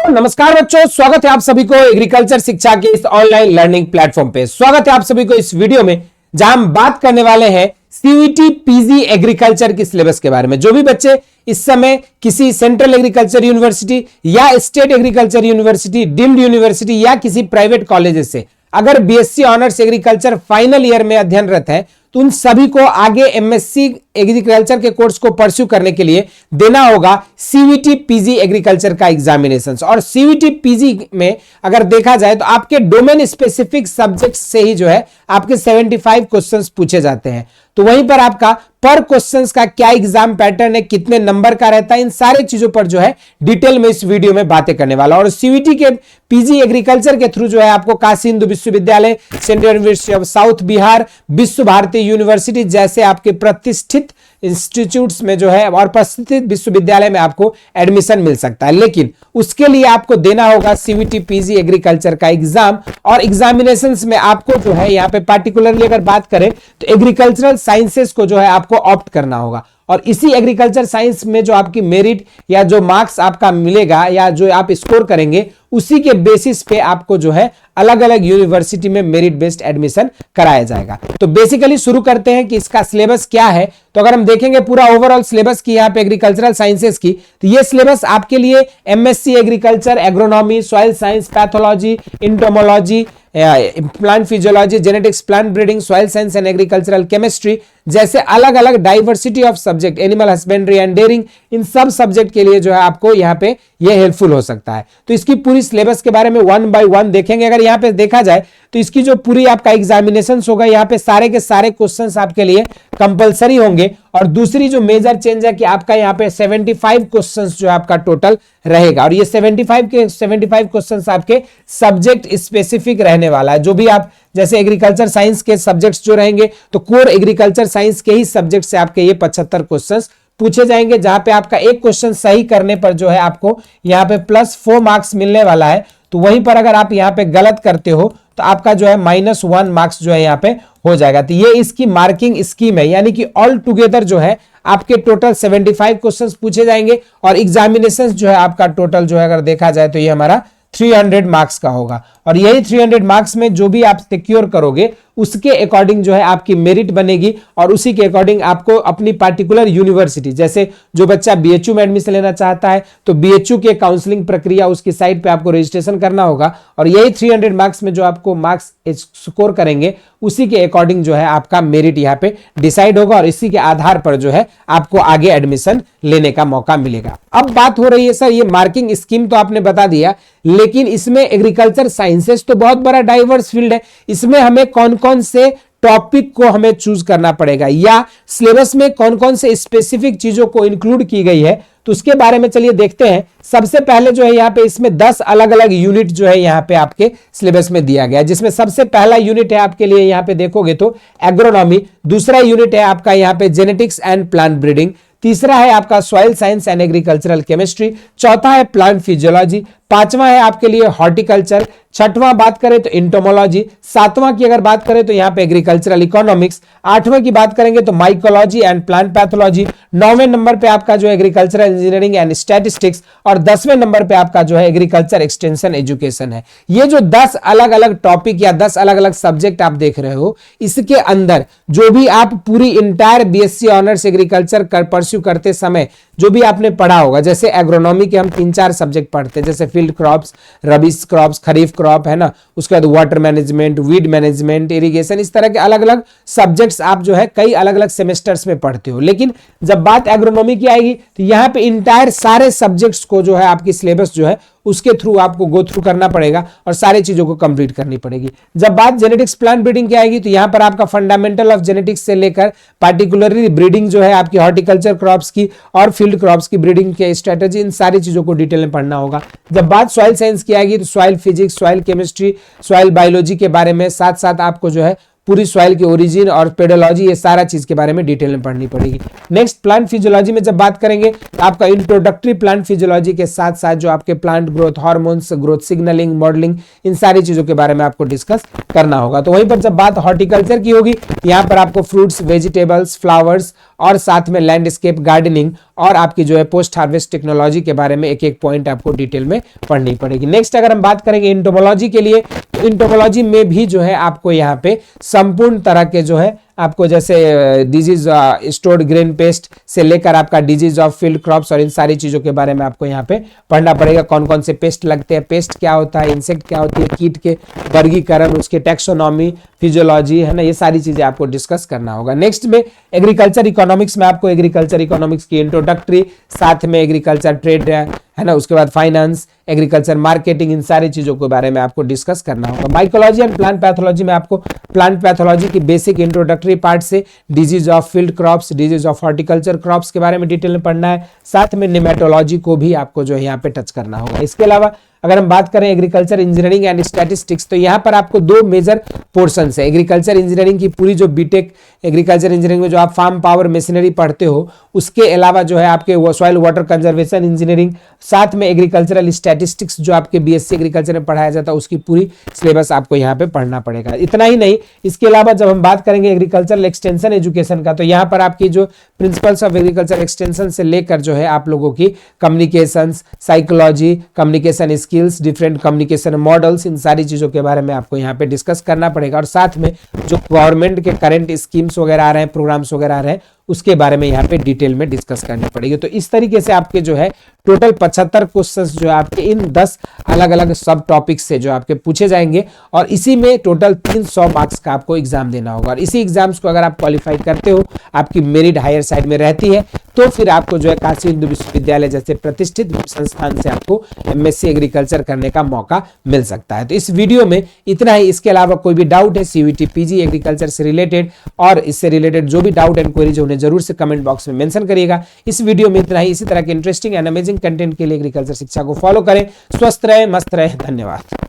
नमस्कार बच्चों, स्वागत है आप सभी को एग्रीकल्चर शिक्षा के इस ऑनलाइन लर्निंग प्लेटफॉर्म पे। स्वागत है आप सभी को इस वीडियो में, जहां हम बात करने वाले हैं सीयूईटी पीजी एग्रीकल्चर की सिलेबस के बारे में। जो भी बच्चे इस समय किसी सेंट्रल एग्रीकल्चर यूनिवर्सिटी या state agriculture university, deemed university या किसी प्राइवेट कॉलेजेस से अगर BSc honours agriculture final year में अध्ययनरत है, तो उन सभी को आगे एमएससी एग्रीकल्चर के कोर्स को परस्यू करने के लिए देना होगा सीयूईटी पीजी एग्रीकल्चर का एग्जामिनेशंस। और सीयूईटी पीजी में अगर देखा जाए तो आपके डोमेन स्पेसिफिक सब्जेक्ट से ही जो है आपके 75 क्वेश्चंस पूछे जाते हैं। तो वहीं पर आपका पर क्वेश्चंस का क्या एग्जाम पैटर्न है, कितने नंबर का रहता है, इन सारे चीजों पर जो है डिटेल में इस वीडियो में बातें करने वाला। और सीयूईटी के पीजी एग्रीकल्चर के थ्रू जो है आपको काशी हिंदू विश्वविद्यालय, central university of south Bihar, विश्व भारती यूनिवर्सिटी जैसे आपके प्रतिष्ठित इंस्टीट्यूट्स में जो है और प्रतिष्ठित विश्वविद्यालय में आपको एडमिशन मिल सकता है। लेकिन उसके लिए आपको देना होगा सीयूईटी पीजी एग्रीकल्चर का एग्जाम। और एग्जामिनेशंस में आपको जो है यहाँ पे पार्टिकुलरली अगर बात करें तो एग्रीकल्चरल साइंसेस को जो है आपको ऑप्ट करना होगा। और इसी एग्रीकल्चर साइंस में जो आपकी मेरिट या जो मार्क्स आपका मिलेगा या जो आप स्कोर करेंगे, उसी के बेसिस पे आपको जो है अलग अलग यूनिवर्सिटी में मेरिट बेस्ड एडमिशन कराया जाएगा। तो बेसिकली शुरू करते हैं कि इसका सिलेबस क्या है। तो अगर हम देखेंगे पूरा ओवरऑल सिलेबस की यहाँ पे एग्रीकल्चरल साइंसेस की, तो ये सिलेबस आपके लिए MSc agriculture, agronomy, soil science, pathology, entomology, plant physiology, genetics, plant breeding, soil science and agricultural chemistry जैसे अलग अलग diversity of subject, animal husbandry and dairying, इन सब सब्जेक्ट के लिए जो है आपको यहाँ पे ये हेल्पफुल हो सकता है। तो इसकी पूरी सिलेबस के बारे में वन बाय वन देखेंगे। अगर यहाँ पे देखा जाए तो इसकी जो पूरी आपका एग्जामिनेशन होगा, यहाँ पे सारे के सारे क्वेश्चंस आपके लिए कंपलसरी होंगे। और दूसरी जो मेजर चेंज है कि आपका यहाँ पे 75 क्वेश्चंस जो है आपका टोटल रहेगा। और ये 75 क्वेश्चंस आपके सब्जेक्ट स्पेसिफिक रहने वाला है। जो भी आप जैसे एग्रीकल्चर साइंस के सब्जेक्ट्स जो रहेंगे, तो कोर एग्रीकल्चर साइंस के ही सब्जेक्ट से आपके ये 75 क्वेश्चंस पूछे जाएंगे, जहां पे आपका एक क्वेश्चन सही करने पर जो है आपको यहाँ पे +4 मार्क्स मिलने वाला है। तो वहीं पर अगर आप यहाँ पे गलत करते हो तो आपका जो है -1 मार्क्स जो है यहाँ पे हो जाएगा। तो ये इसकी मार्किंग स्कीम है, यानी कि ऑल टुगेदर जो है आपके टोटल 75 क्वेश्चंस पूछे जाएंगे। और एग्जामिनेशन जो है आपका टोटल जो है अगर देखा जाए तो ये हमारा 300 मार्क्स का होगा। और यही 300 मार्क्स में जो भी आप सिक्योर करोगे उसके अकॉर्डिंग जो है आपकी मेरिट बनेगी। और उसी के अकॉर्डिंग आपको अपनी पार्टिकुलर यूनिवर्सिटी, जैसे जो बच्चा बीएचयू में एडमिशन लेना चाहता है तो बीएचयू के काउंसलिंग प्रक्रिया उसकी साइट पे आपको रजिस्ट्रेशन करना होगा। और यही 300 मार्क्स में जो आपको मार्क्स स्कोर करेंगे उसी के अकॉर्डिंग जो है आपका मेरिट यहाँ पे डिसाइड होगा। और इसी के आधार पर जो है आपको आगे एडमिशन लेने का मौका मिलेगा। अब बात हो रही है सर, ये मार्किंग स्कीम तो आपने बता दिया, लेकिन इसमें एग्रीकल्चर साइंसेस तो बहुत बड़ा डाइवर्स फील्ड है। इसमें हमें कौन कौन से टॉपिक को हमें चूज करना पड़ेगा या सिलेबस में कौन कौन से स्पेसिफिक चीजों को इंक्लूड की गई है, तो उसके बारे में चलिए देखते हैं। सबसे पहले जो है यहाँ पे इसमें 10 अलग अलग यूनिट जो है यहाँ पे आपके सिलेबस में दिया गया है, जिसमें सबसे पहला यूनिट है आपके लिए यहाँ पे देखोगे तो एग्रोनॉमी, दूसरा यूनिट है आपका यहाँ पे जेनेटिक्स एंड प्लांट ब्रीडिंग, तीसरा है आपका soil science and agricultural chemistry, चौथा है प्लांट फिजियोलॉजी, पांचवा है आपके लिए हॉर्टिकल्चर, छठवां बात करें तो इंटोमोलॉजी, सातवां की अगर बात करें तो यहाँ पे एग्रीकल्चरल इकोनॉमिक्स, आठवां की बात करेंगे तो माइकोलॉजी एंड प्लांट पैथोलॉजी, 9वें नंबर पे आपका जो एग्रीकल्चरल इंजीनियरिंग एंड स्टैटिस्टिक्स, और 10वें नंबर पे आपका जो है एग्रीकल्चर एक्सटेंशन एजुकेशन है। ये जो 10 अलग अलग टॉपिक या 10 अलग अलग सब्जेक्ट आप देख रहे हो, इसके अंदर जो भी आप पूरी entire BSc honours agriculture pursue करते समय जो भी आपने पढ़ा होगा, जैसे एग्रोनॉमी के हम 3-4 सब्जेक्ट पढ़ते हैं, जैसे फील्ड क्रॉप्स, रबीज क्रॉप्स, खरीफ क्रॉप है ना, उसके बाद water management, weed management, irrigation, इस तरह के अलग अलग सब्जेक्ट्स आप जो है कई अलग अलग सेमेस्टर्स में पढ़ते हो। लेकिन जब बात एग्रोनॉमी की आएगी तो यहाँ पे इंटायर सारे सब्जेक्ट्स को जो है आपकी सिलेबस जो है उसके थ्रू आपको गो थ्रू करना पड़ेगा और सारी चीजों को कंप्लीट करनी पड़ेगी। जब बात जेनेटिक्स प्लांट ब्रीडिंग की आएगी तो यहाँ पर आपका फंडामेंटल ऑफ जेनेटिक्स से लेकर पार्टिकुलरली ब्रीडिंग जो है आपकी हॉर्टिकल्चर क्रॉप्स की और फील्ड क्रॉप्स की ब्रीडिंग के स्ट्रेटेजी, इन सारी चीजों को डिटेल में पढ़ना होगा। जब बात सॉइल साइंस की आएगी तो soil physics, soil chemistry, soil biology के बारे में, साथ साथ आपको जो है पूरी सॉइल की ओरिजिन और पेडोलॉजी, ये सारा चीज के बारे में डिटेल में पढ़नी पड़ेगी। नेक्स्ट प्लांट फिजियोलॉजी में जब बात करेंगे तो आपका इंट्रोडक्टरी प्लांट फिजियोलॉजी के साथ साथ जो आपके plant growth hormones, growth signalling, modelling, इन सारी चीजों के बारे में आपको डिस्कस करना होगा। तो वहीं पर जब बात हॉर्टिकल्चर की होगी, यहाँ पर आपको फ्रूट्स, वेजिटेबल्स, फ्लावर्स और साथ में लैंडस्केप गार्डनिंग और आपकी जो है पोस्ट हार्वेस्ट टेक्नोलॉजी के बारे में एक एक पॉइंट आपको डिटेल में पढ़नी पड़ेगी। नेक्स्ट अगर हम बात करेंगे इंटोमोलॉजी के लिए, तो इंटोमोलॉजी में भी जो है आपको यहाँ पे संपूर्ण तरह के जो है आपको जैसे डिजीज स्टोर्ड ग्रेन पेस्ट से लेकर आपका डिजीज ऑफ फील्ड क्रॉप्स और इन सारी चीजों के बारे में आपको यहाँ पे पढ़ना पड़ेगा। कौन कौन से पेस्ट लगते हैं, पेस्ट क्या होता है, इंसेक्ट क्या होती है, कीट के वर्गीकरण, उसके टैक्सोनॉमी, फिजियोलॉजी, है ना, ये सारी चीजें आपको डिस्कस करना होगा। नेक्स्ट में एग्रीकल्चर इकोनॉमिक्स में आपको एग्रीकल्चर इकोनॉमिक्स की इंट्रोडक्टरी, साथ में एग्रीकल्चर ट्रेड, है ना, उसके बाद फाइनेंस, एग्रीकल्चर मार्केटिंग, इन सारी चीजों के बारे में आपको डिस्कस करना होगा। माइकोलॉजी एंड प्लांट पैथोलॉजी में आपको प्लांट पैथोलॉजी की बेसिक इंट्रोडक्टरी पार्ट से disease of field crops, disease of horticulture crops के बारे में डिटेल में पढ़ना है। साथ में निमेटोलॉजी को भी आपको जो है यहाँ पे टच करना होगा। इसके अलावा अगर हम बात करें एग्रीकल्चर इंजीनियरिंग एंड स्टैटिस्टिक्स, तो यहाँ पर आपको दो मेजर पोर्शन है। एग्रीकल्चर इंजीनियरिंग की पूरी जो बीटेक एग्रीकल्चर इंजीनियरिंग में जो आप फार्म पावर मशीनरी पढ़ते हो, उसके अलावा जो है आपके सॉइल वाटर कंजर्वेशन इंजीनियरिंग, साथ में एग्रीकल्चरल स्टैटिस्टिक्स जो आपके बीएससी एग्रीकल्चर में पढ़ाया जाता है, उसकी पूरी सिलेबस आपको यहाँ पे पढ़ना पड़ेगा। इतना ही नहीं, इसके अलावा जब हम बात करेंगे एग्रीकल्चरल एक्सटेंशन एजुकेशन का, तो यहाँ पर आपकी जो प्रिंसिपल्स ऑफ एग्रीकल्चर एक्सटेंशन से लेकर जो है आप लोगों की communication, psychology, communication skills, different communication models, इन सारी चीजों के बारे में आपको यहाँ पे डिस्कस करना पड़ेगा। और साथ में जो गवर्नमेंट के करंट स्कीम्स वगैरह आ रहे हैं, प्रोग्राम्स वगैरह आ रहे हैं, उसके बारे में यहाँ पे डिटेल में डिस्कस करनी पड़ेगी। तो इस तरीके से आपके जो है टोटल 75 क्वेश्चंस जो है आपके इन 10 अलग अलग सब टॉपिक्स से जो आपके पूछे जाएंगे और इसी में टोटल 300 मार्क्स का आपको एग्जाम देना होगा। और इसी एग्जाम्स को अगर आप क्वालिफाई करते हो, आपकी मेरिट हायर साइड में रहती है, तो फिर आपको जो है काशी हिंदू विश्वविद्यालय जैसे प्रतिष्ठित संस्थान से आपको एमएससी एग्रीकल्चर करने का मौका मिल सकता है। तो इस वीडियो में इतना ही। इसके अलावा कोई भी डाउट है सीयूईटी पीजी एग्रीकल्चर से रिलेटेड और इससे रिलेटेड जो भी डाउट एंड क्वेरीज उन्हें जरूर से कमेंट बॉक्स में मेंशन करिएगा। इस वीडियो में इतना ही। इसी तरह के इंटरेस्टिंग एंड अमेजिंग कंटेंट के लिए एग्रीकल्चर शिक्षा को फॉलो करें। स्वस्थ रहे, मस्त रहे। धन्यवाद।